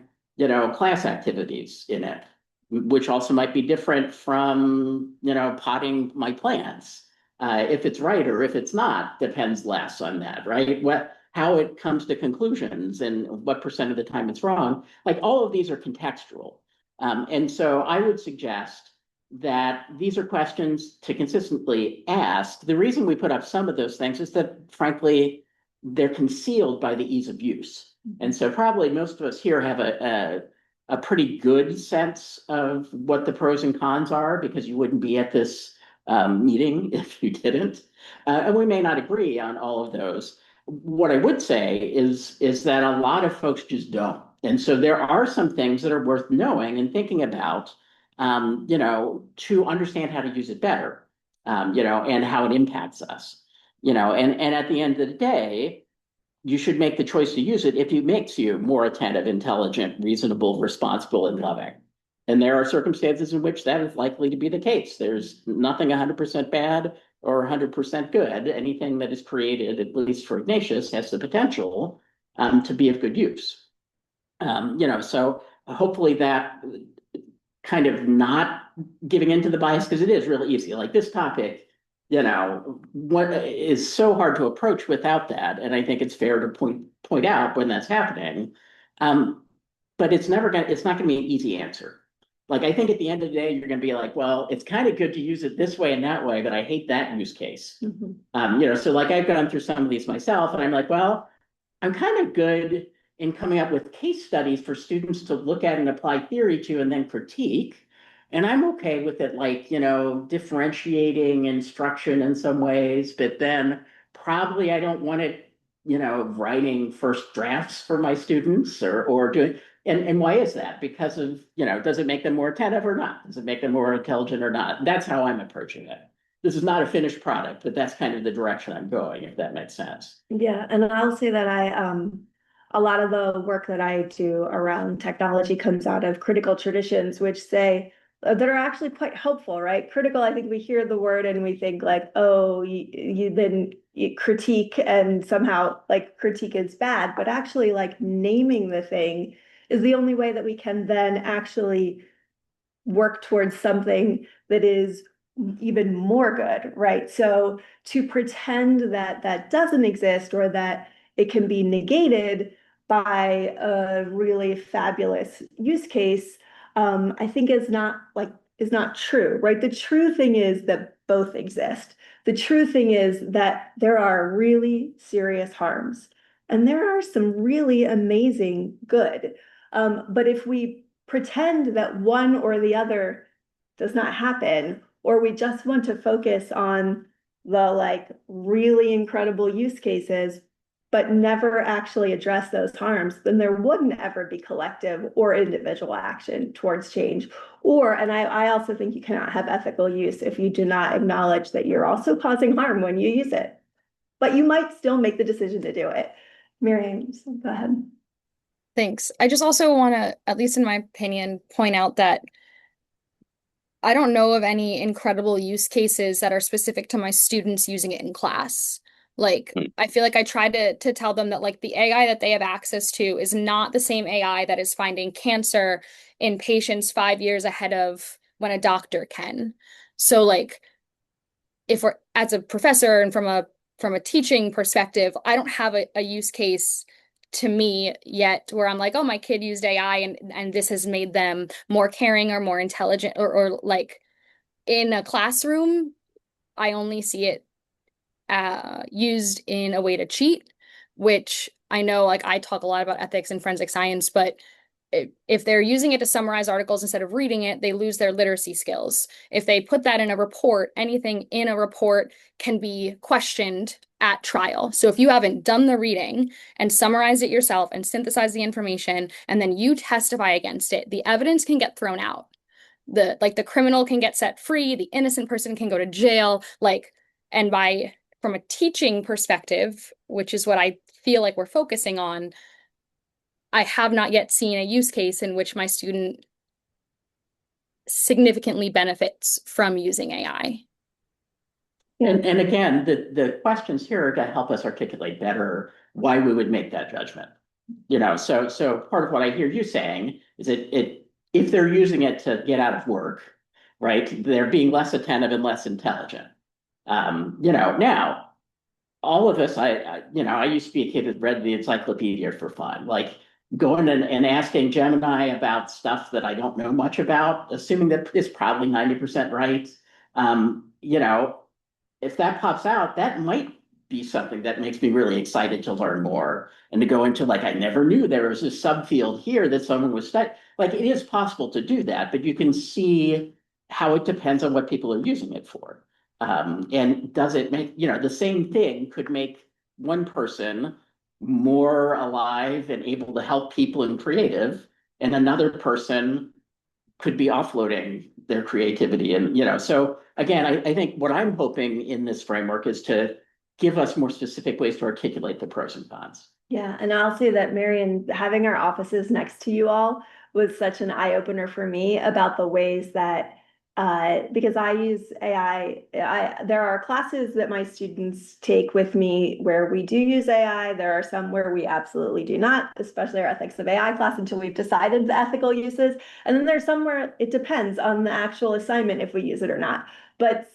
Speaker 1: class activities in it, which also might be different from, potting my plants. If it's right or if it's not depends less on that, right? How it comes to conclusions and what percent of the time it's wrong. Like all of these are contextual. And so I would suggest that these are questions to consistently ask. The reason we put up some of those things is that, frankly, they're concealed by the ease of use. And so probably most of us here have a pretty good sense of what the pros and cons are, because you wouldn't be at this meeting if you didn't. And we may not agree on all of those. What I would say is that a lot of folks just don't. And so there are some things that are worth knowing and thinking about, to understand how to use it better, and how it impacts us, and at the end of the day, you should make the choice to use it if it makes you more attentive, intelligent, reasonable, responsible, and loving. And there are circumstances in which that is likely to be the case. There's nothing 100% bad or 100% good. Anything that is created, at least for Ignatius, has the potential to be of good use. So hopefully that kind of not giving into the bias, because it is really easy. Like this topic, what is so hard to approach without that. And I think it's fair to point out when that's happening. But it's not gonna be an easy answer. Like I think at the end of the day, you're gonna be like, well, it's kind of good to use it this way and that way, but I hate that use case. So like I've gone through some of these myself, and I'm like, well, I'm kind of good in coming up with case studies for students to look at and apply theory to and then critique. And I'm okay with it, like, differentiating instruction in some ways, but then probably I don't want it, writing first drafts for my students or doing, and why is that? Because of, does it make them more attentive or not? Does it make them more intelligent or not? That's how I'm approaching it. This is not a finished product, but that's kind of the direction I'm going, if that makes sense.
Speaker 2: Yeah, and I'll say that a lot of the work that I do around technology comes out of critical traditions, which say that are actually quite helpful, right? Critical, I think we hear the word and we think like, oh, you critique, and somehow like critique is bad, but actually like naming the thing is the only way that we can then actually work towards something that is even more good, right? So to pretend that that doesn't exist or that it can be negated by a really fabulous use case, I think is not true, right? The true thing is that both exist. The true thing is that there are really serious harms and there are some really amazing good. But if we pretend that one or the other does not happen, or we just want to focus on the like really incredible use cases, but never actually address those harms, then there wouldn't ever be collective or individual action towards change. And I also think you cannot have ethical use if you do not acknowledge that you're also causing harm when you use it. But you might still make the decision to do it. Miriam, go ahead.
Speaker 7: Thanks. I just also want to, at least in my opinion, point out that I don't know of any incredible use cases that are specific to my students using it in class. Like, I feel like I try to tell them that like the AI that they have access to is not the same AI that is finding cancer in patients 5 years ahead of when a doctor can. So like, if we're as a professor and from a teaching perspective, I don't have a use case to me yet where I'm like, oh, my kid used AI and this has made them more caring or more intelligent or like in a classroom, I only see it used in a way to cheat, which I know like I talk a lot about ethics and forensic science, but if they're using it to summarize articles instead of reading it, they lose their literacy skills. If they put that in a report, anything in a report can be questioned at trial. So if you haven't done the reading and summarized it yourself and synthesized the information, and then you testify against it, the evidence can get thrown out. The criminal can get set free, the innocent person can go to jail, and from a teaching perspective, which is what I feel like we're focusing on, I have not yet seen a use case in which my student significantly benefits from using AI.
Speaker 1: And again, the questions here are to help us articulate better why we would make that judgment. So part of what I hear you saying is that if they're using it to get out of work, right, they're being less attentive and less intelligent. Now all of us, I used to be a kid that read the encyclopedia for fun, like going and asking Gemini about stuff that I don't know much about, assuming that it's probably 90% right. If that pops out, that might be something that makes me really excited to learn more and to go into, like, I never knew there was a subfield here that someone was studying. Like, it is possible to do that, but you can see how it depends on what people are using it for. And does it make, the same thing could make one person more alive and able to help people and creative, and another person could be offloading their creativity. And, so again, I think what I'm hoping in this framework is to give us more specific ways to articulate the pros and cons.
Speaker 2: Yeah, and I'll say that, Marion, having our offices next to you all was such an eye opener for me about the ways that because I use AI, there are classes that my students take with me where we do use AI. There are some where we absolutely do not, especially our ethics of AI class, until we've decided the ethical uses. And then there's some where it depends on the actual assignment if we use it or not. But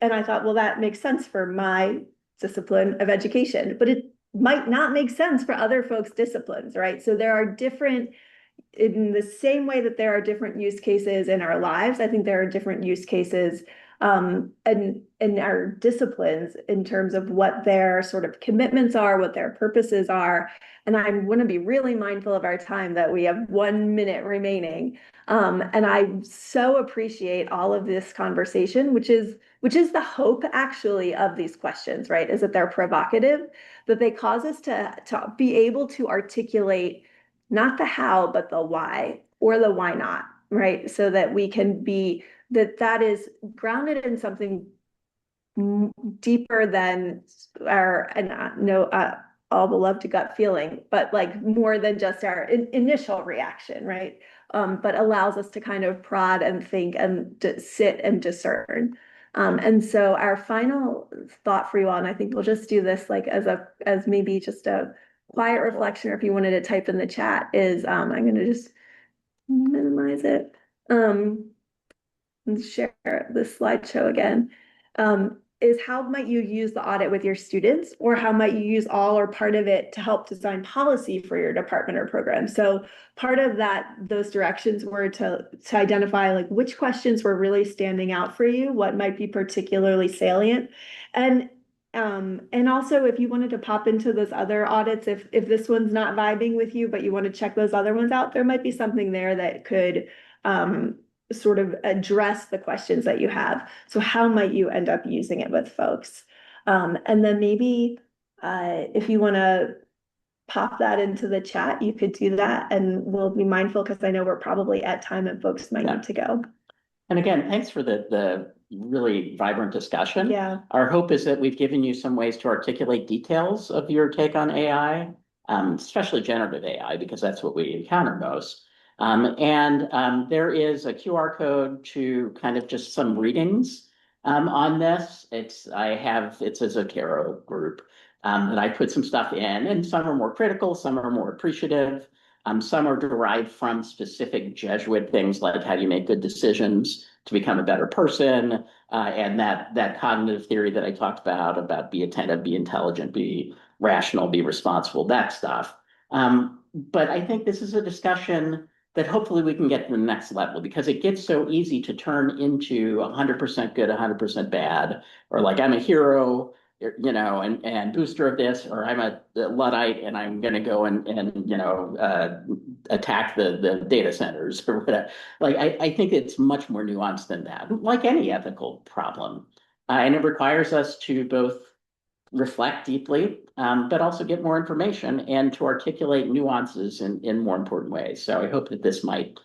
Speaker 2: and I thought, well, that makes sense for my discipline of education, but it might not make sense for other folks' disciplines, right? So there are different, in the same way that there are different use cases in our lives, I think there are different use cases in our disciplines in terms of what their sort of commitments are, what their purposes are. And I want to be really mindful of our time, that we have 1 minute remaining. And I so appreciate all of this conversation, which is the hope actually of these questions, right? Is that they're provocative, that they cause us to be able to articulate not the how, but the why, or the why not, right? So that we can be, that is grounded in something deeper than our, and all the love to gut feeling, but like more than just our initial reaction, right? But allows us to kind of prod and think and sit and discern. And so our final thought for you all, and I think we'll just do this like as maybe just a quiet reflection, or if you wanted to type in the chat, is I'm going to just minimize it and share the slideshow again. Is how might you use the audit with your students, or how might you use all or part of it to help design policy for your department or program? So part of that, those directions were to identify like which questions were really standing out for you, what might be particularly salient, and also if you wanted to pop into those other audits, if this one's not vibing with you, but you want to check those other ones out, there might be something there that could sort of address the questions that you have. So how might you end up using it with folks? And then maybe if you want to pop that into the chat, you could do that, and we'll be mindful because I know we're probably at time and folks might need to go.
Speaker 1: And again, thanks for the really vibrant discussion.
Speaker 2: Yeah.
Speaker 1: Our hope is that we've given you some ways to articulate details of your take on AI, especially generative AI, because that's what we encounter most. There is a QR code to kind of just some readings on this. It's a Zotero group that I put some stuff in, and some are more critical, some are more appreciative. Some are derived from specific Jesuit things, like how do you make good decisions to become a better person, and that cognitive theory that I talked about be attentive, be intelligent, be rational, be responsible, that stuff. But I think this is a discussion that hopefully we can get to the next level, because it gets so easy to turn into 100% good, 100% bad, or like I'm a hero, and booster of this, or I'm a Luddite and I'm going to go and attack the data centers or whatever. Like, I think it's much more nuanced than that, like any ethical problem. And it requires us to both reflect deeply, but also get more information and to articulate nuances in more important ways. So I hope that this might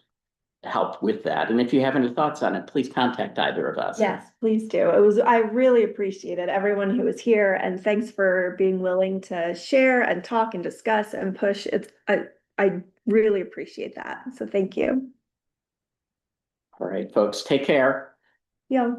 Speaker 1: help with that. And if you have any thoughts on it, please contact either of us.
Speaker 2: Yes, please do. I really appreciated everyone who was here, and thanks for being willing to share and talk and discuss and push. I really appreciate that. So thank you.
Speaker 1: All right, folks, take care.
Speaker 2: Yeah.